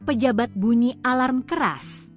pejabat bunyi alarm keras.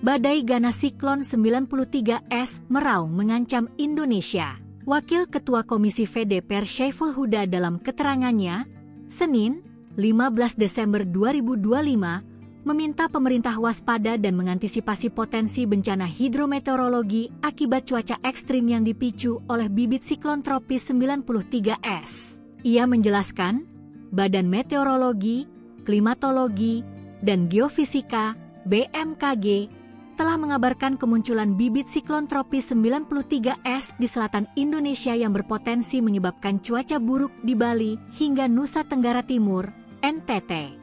Badai ganas siklon 93S meraung mengancam Indonesia. Wakil Ketua Komisi DPR Syaiful Huda dalam keterangannya, Senin, 15 Desember 2025, meminta pemerintah waspada dan mengantisipasi potensi bencana hidrometeorologi akibat cuaca ekstrim yang dipicu oleh bibit siklon tropis 93S. Ia menjelaskan, Badan Meteorologi, Klimatologi, dan Geofisika (BMKG) telah mengabarkan kemunculan bibit siklon tropis 93S di selatan Indonesia yang berpotensi menyebabkan cuaca buruk di Bali hingga Nusa Tenggara Timur, NTT.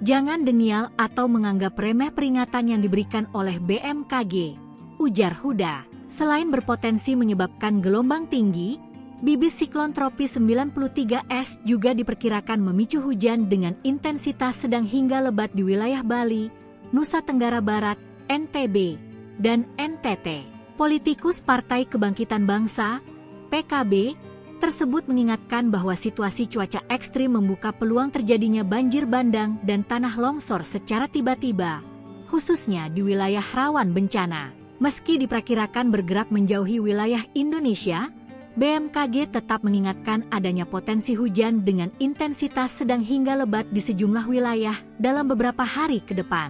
Jangan denial atau menganggap remeh peringatan yang diberikan oleh BMKG, ujar Huda. Selain berpotensi menyebabkan gelombang tinggi, bibit siklon tropis 93S juga diperkirakan memicu hujan dengan intensitas sedang hingga lebat di wilayah Bali, Nusa Tenggara Barat, NTB, dan NTT. Politikus Partai Kebangkitan Bangsa, PKB, tersebut mengingatkan bahwa situasi cuaca ekstrim membuka peluang terjadinya banjir bandang dan tanah longsor secara tiba-tiba, khususnya di wilayah rawan bencana. Meski diperkirakan bergerak menjauhi wilayah Indonesia, BMKG tetap mengingatkan adanya potensi hujan dengan intensitas sedang hingga lebat di sejumlah wilayah dalam beberapa hari ke depan.